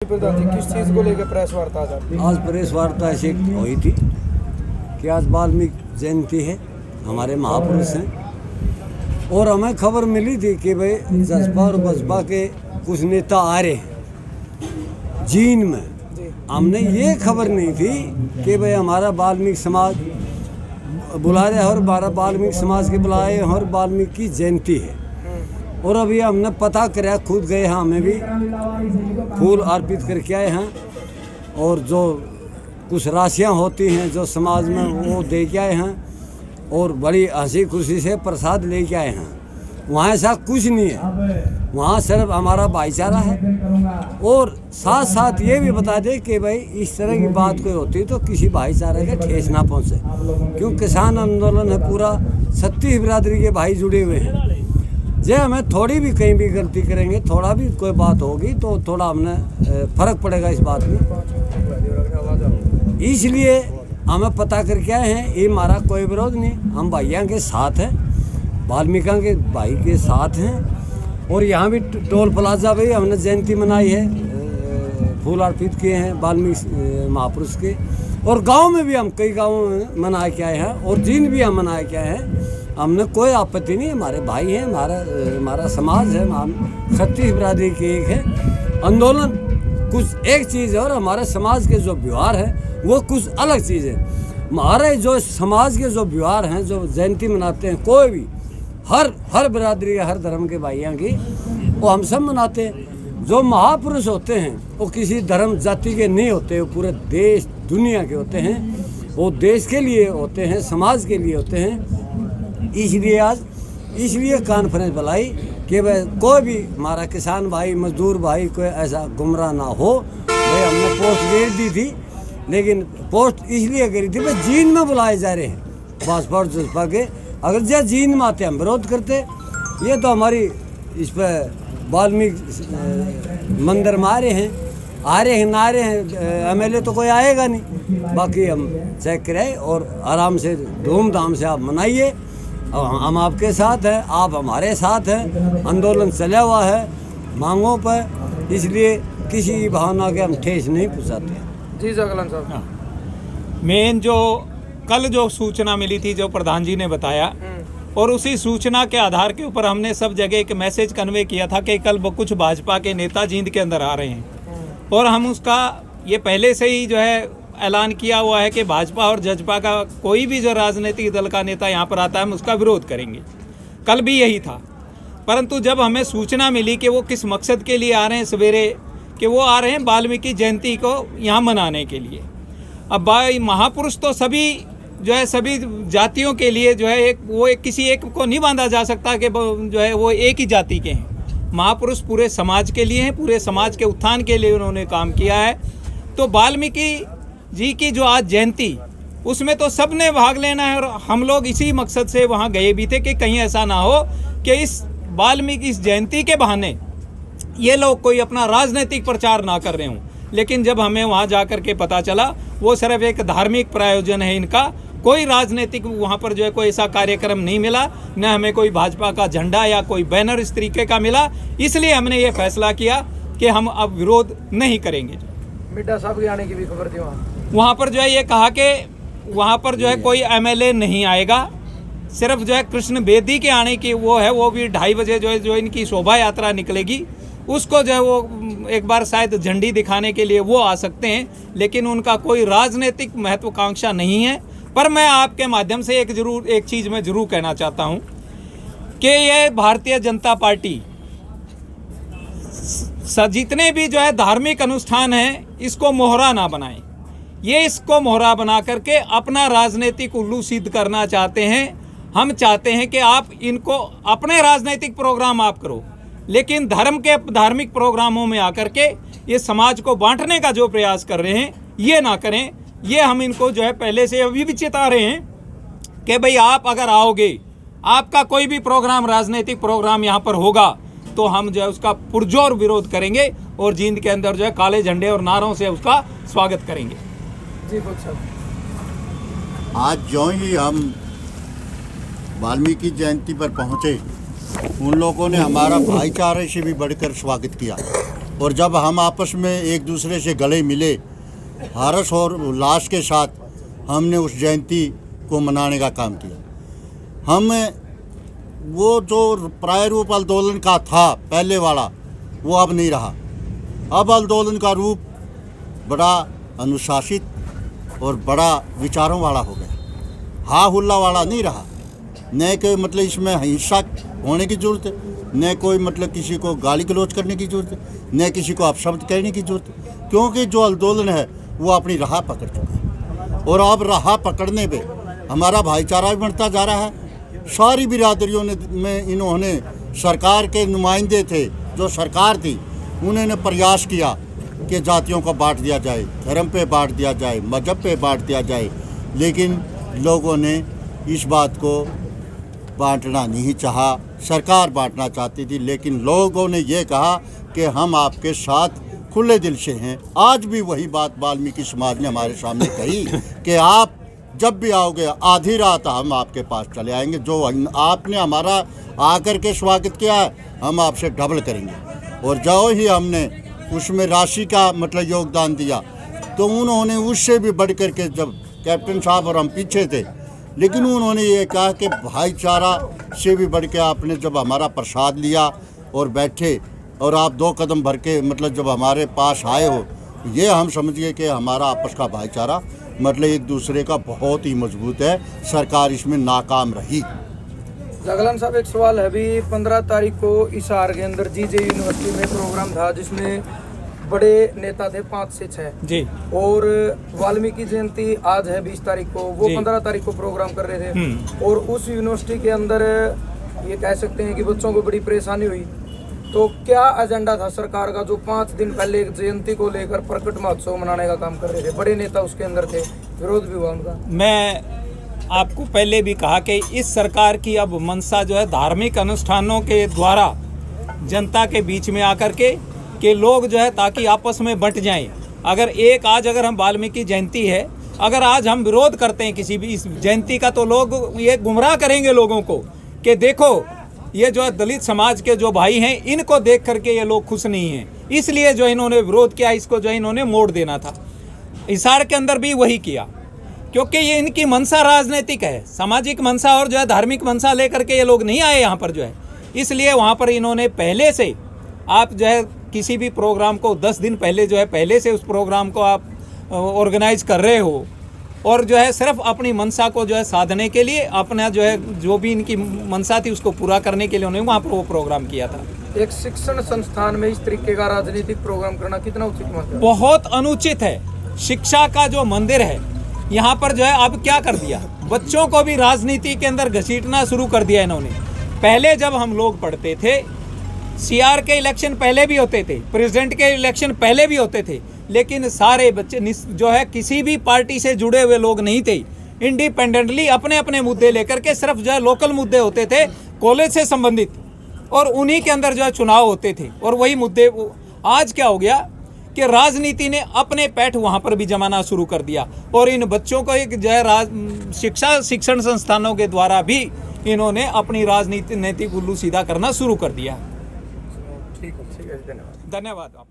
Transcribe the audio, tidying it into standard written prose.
प्रधान जी, किस चीज़ को लेकर प्रेस वार्ता आज आपकी? आज प्रेस वार्ता ऐसे हुई थी कि आज वाल्मीकि जयंती है, हमारे महापुरुष हैं, और हमें खबर मिली थी कि भाई जसपा और बसपा के कुछ नेता आ रहे हैं जींद में। हमने ये खबर नहीं थी कि भाई हमारा वाल्मीकि समाज बुला रहे और हमारा वाल्मीकि समाज के बुलाए और वाल्मीकि जयंती है। और अभी हमने पता कराया, खुद गए हैं, हमें भी फूल अर्पित करके आए हैं, और जो कुछ राशियां होती हैं जो समाज में वो दे के आए हैं, और बड़ी हंसी खुशी से प्रसाद लेके आए हैं। वहाँ ऐसा कुछ नहीं है, वहाँ सिर्फ हमारा भाईचारा है। और साथ साथ ये भी बता दें कि भाई इस तरह की बात कोई होती तो किसी भाईचारे के ठेस ना पहुँचे, क्योंकि किसान आंदोलन है पूरा, 36 बिरादरी के भाई जुड़े हुए हैं। जे हमें थोड़ी भी कहीं भी गलती करेंगे, थोड़ा भी कोई बात होगी तो थोड़ा हमने फर्क पड़ेगा इस बात में, इसलिए हमें पता करके आए हैं। ये हमारा कोई विरोध नहीं, हम भाइयों के साथ हैं, वाल्मीकि के भाई के साथ हैं। और यहाँ भी टोल प्लाजा पे हमने जयंती मनाई है, फूल अर्पित किए हैं वाल्मीकि महापुरुष के। और गांव में भी हम कई गांवों में मना के आए हैं, और जींद भी हम मना के आए हैं। हमने कोई आपत्ति नहीं, हमारे भाई हैं, हमारा समाज है, हम 36 बिरादरी के एक है। आंदोलन कुछ एक चीज़ है और हमारे समाज के जो व्यवहार है वो कुछ अलग चीज़ है। हमारे जो समाज के जो व्यवहार हैं, जो जयंती मनाते हैं, कोई भी हर बिरादरी के, हर धर्म के भाइयों की, वो हम सब मनाते हैं। जो महापुरुष होते हैं वो किसी धर्म जाति के नहीं होते, वो पूरे देश दुनिया के होते हैं, वो देश के लिए होते हैं, समाज के लिए होते हैं। इसलिए आज कॉन्फ्रेंस बुलाई कि भाई कोई भी हमारा किसान भाई, मजदूर भाई कोई ऐसा गुमराह ना हो। भाई हमने पोस्ट दे दी थी, लेकिन पोस्ट इसलिए करी थी भाई जींद में बुलाए जा रहे हैं भाजपा और जसपा के। अगर जब जींद में आते हम विरोध करते। ये तो हमारी इस पर वाल्मीकि मंदिर में आ रहे हैं, ना आ रहे हैं, MLA तो कोई आएगा नहीं। बाकी हम चेक कराए और आराम से धूमधाम से आप मनाइए। हम आपके साथ हैं, आप हमारे साथ हैं। आंदोलन चला हुआ है मांगों पर, इसलिए किसी भावना के हम ठेस नहीं पहुँचाते। जी जगलान साहब, मेन जो कल जो सूचना मिली थी, जो प्रधान जी ने बताया, और उसी सूचना के आधार के ऊपर हमने सब जगह एक मैसेज कन्वे किया था कि कल कुछ भाजपा के नेता जींद के अंदर आ रहे हैं। और हम उसका ये पहले से ही जो है ऐलान किया हुआ है कि भाजपा और जसपा का कोई भी जो राजनीतिक दल का नेता यहाँ पर आता है हम उसका विरोध करेंगे। कल भी यही था, परंतु जब हमें सूचना मिली कि वो किस मकसद के लिए आ रहे हैं सवेरे, कि वो आ रहे हैं वाल्मीकि जयंती को यहाँ मनाने के लिए। अब भाई महापुरुष तो सभी जो है, सभी जातियों के लिए जो है, किसी एक को नहीं बांधा जा सकता कि जो है वो एक ही जाति के हैं। महापुरुष पूरे समाज के लिए हैं, पूरे समाज के उत्थान के लिए उन्होंने काम किया है। तो वाल्मीकि जी की जो आज जयंती, उसमें तो सब ने भाग लेना है, और हम लोग इसी मकसद से वहाँ गए भी थे कि कहीं ऐसा ना हो कि इस वाल्मीकि इस जयंती के बहाने ये लोग कोई अपना राजनीतिक प्रचार ना कर रहे हों। लेकिन जब हमें वहाँ जा कर के पता चला वो सिर्फ एक धार्मिक प्रायोजन है इनका, कोई राजनीतिक वहाँ पर जो है कोई ऐसा कार्यक्रम नहीं मिला, न हमें कोई भाजपा का झंडा या कोई बैनर इस तरीके का मिला। इसलिए हमने ये फैसला किया कि हम अब विरोध नहीं करेंगे। मिड्डा साहब के आने की भी खबर थी वहाँ पर जो है ये कहा कि वहाँ पर जो है कोई MLA नहीं आएगा, सिर्फ जो है कृष्ण बेदी के आने की वो है, वो भी 2:30 बजे जो इनकी शोभा यात्रा निकलेगी, उसको जो है वो एक बार शायद झंडी दिखाने के लिए वो आ सकते हैं, लेकिन उनका कोई राजनीतिक महत्वाकांक्षा नहीं है। पर मैं आपके माध्यम से एक चीज़ मैं जरूर कहना चाहता हूँ कि ये भारतीय जनता पार्टी जितने भी जो है धार्मिक अनुष्ठान हैं, इसको मोहरा ना बनाएं। ये इसको मोहरा बना करके अपना राजनीतिक उल्लू सिद्ध करना चाहते हैं। हम चाहते हैं कि आप इनको अपने राजनीतिक प्रोग्राम आप करो, लेकिन धार्मिक प्रोग्रामों में आकर के ये समाज को बांटने का जो प्रयास कर रहे हैं ये ना करें। ये हम इनको जो है पहले से अभी भी चेता रहे हैं कि भाई आप अगर आओगे, आपका कोई भी प्रोग्राम, राजनीतिक प्रोग्राम यहाँ पर होगा, तो हम जो है उसका पुरजोर विरोध करेंगे और जींद के अंदर जो है काले झंडे और नारों से उसका स्वागत करेंगे। जी साहब, आज जो ही हम वाल्मीकि जयंती पर पहुँचे, उन लोगों ने हमारा भाईचारे से भी बढ़कर स्वागत किया। और जब हम आपस में एक दूसरे से गले मिले, हर्ष और उल्लास के साथ हमने उस जयंती को मनाने का काम किया। हम वो जो प्राय रूप आंदोलन का था पहले वाला, वो अब नहीं रहा। अब आंदोलन का रूप बड़ा अनुशासित और बड़ा विचारों वाला हो गया, हा हुल्ला वाला नहीं रहा। न कोई मतलब इसमें हिंसा होने की ज़रूरत है, न कोई मतलब किसी को गाली गलौज करने की ज़रूरत है, न किसी को अपशब्द कहने की ज़रूरत है, क्योंकि जो आंदोलन है वो अपनी राह पकड़ चुका है। और अब राह पकड़ने पे हमारा भाईचारा भी बढ़ता जा रहा है। सारी बिरादरियों ने में इन्होंने सरकार के नुमाइंदे थे, जो सरकार थी, उन्होंने प्रयास किया कि जातियों को बांट दिया जाए, धर्म पे बांट दिया जाए, मजहब पे बांट दिया जाए, लेकिन लोगों ने इस बात को बांटना नहीं चाहा। सरकार बांटना चाहती थी, लेकिन लोगों ने ये कहा कि हम आपके साथ खुले दिल से हैं। आज भी वही बात वाल्मीकि समाज ने हमारे सामने कही कि आप जब भी आओगे आधी रात हम आपके पास चले आएंगे, जो आपने हमारा आकर के स्वागत किया है हम आपसे डबल करेंगे। और जो ही हमने उसमें राशि का मतलब योगदान दिया, तो उन्होंने उससे भी बढ़ कर के, जब कैप्टन साहब और हम पीछे थे, लेकिन उन्होंने ये कहा कि भाईचारा से भी बढ़ के आपने जब हमारा प्रसाद लिया और बैठे और आप 2 कदम भर के मतलब जब हमारे पास आए हो, ये हम समझिए कि हमारा आपस का भाईचारा मतलब एक दूसरे का बहुत ही मजबूत है। सरकार इसमें नाकाम रही। जगलान साहब, एक सवाल है। अभी 15 तारीख को हिसार के अंदर जीजे यूनिवर्सिटी में प्रोग्राम था, जिसमें बड़े नेता थे 5 से 6 जी, और वाल्मीकि जयंती आज है 20 तारीख को, वो 15 तारीख को प्रोग्राम कर रहे थे। और उस यूनिवर्सिटी के अंदर ये कह सकते हैं कि बच्चों को बड़ी परेशानी हुई। तो क्या एजेंडा था सरकार का, जो 5 दिन पहले जयंती को लेकर प्रकट महोत्सव मनाने का काम कर रहे थे? बड़े नेता उसके अंदर थे, विरोध भी हुआ उनका। मैं आपको पहले भी कहा कि इस सरकार की अब मंशा जो है धार्मिक अनुष्ठानों के द्वारा जनता के बीच में आकर के लोग जो है ताकि आपस में बंट जाएं। अगर हम वाल्मीकि जयंती है, अगर आज हम विरोध करते हैं किसी भी इस जयंती का, तो लोग ये गुमराह करेंगे लोगों को कि देखो ये जो है दलित समाज के जो भाई हैं, इनको देख करके ये लोग खुश नहीं हैं, इसलिए जो इन्होंने विरोध किया, इसको जो इन्होंने मोड़ देना था। हिसार के अंदर भी वही किया, क्योंकि ये इनकी मंशा राजनीतिक है, सामाजिक मंशा और जो है धार्मिक मंशा लेकर के ये लोग नहीं आए यहाँ पर जो है। इसलिए वहाँ पर इन्होंने पहले से, आप जो है किसी भी प्रोग्राम को 10 दिन पहले जो है पहले से उस प्रोग्राम को आप ऑर्गेनाइज कर रहे हो, और जो है सिर्फ अपनी मंशा को जो है साधने के लिए, अपना जो है जो भी इनकी मंशा थी उसको पूरा करने के लिए उन्होंने वहाँ पर वो प्रोग्राम किया था। एक शिक्षण संस्थान में इस तरीके का राजनीतिक प्रोग्राम करना कितना उचित मानते हैं? बहुत अनुचित है। शिक्षा का जो मंदिर है यहाँ पर जो है अब क्या कर दिया, बच्चों को भी राजनीति के अंदर घसीटना शुरू कर दिया इन्होंने। पहले जब हम लोग पढ़ते थे, CR के इलेक्शन पहले भी होते थे, प्रेसिडेंट के इलेक्शन पहले भी होते थे, लेकिन सारे बच्चे जो है किसी भी पार्टी से जुड़े हुए लोग नहीं थे, इंडिपेंडेंटली अपने अपने मुद्दे लेकर के, सिर्फ जो है लोकल मुद्दे होते थे कॉलेज से संबंधित, और उन्हीं के अंदर जो है चुनाव होते थे और वही मुद्दे। आज क्या हो गया कि राजनीति ने अपने पैठ वहाँ पर भी जमाना शुरू कर दिया, और इन बच्चों को एक जो है शिक्षण संस्थानों के द्वारा भी इन्होंने अपनी राजनीति नैतिक उल्लू सीधा करना शुरू कर दिया। ठीक है, धन्यवाद। धन्यवाद आप।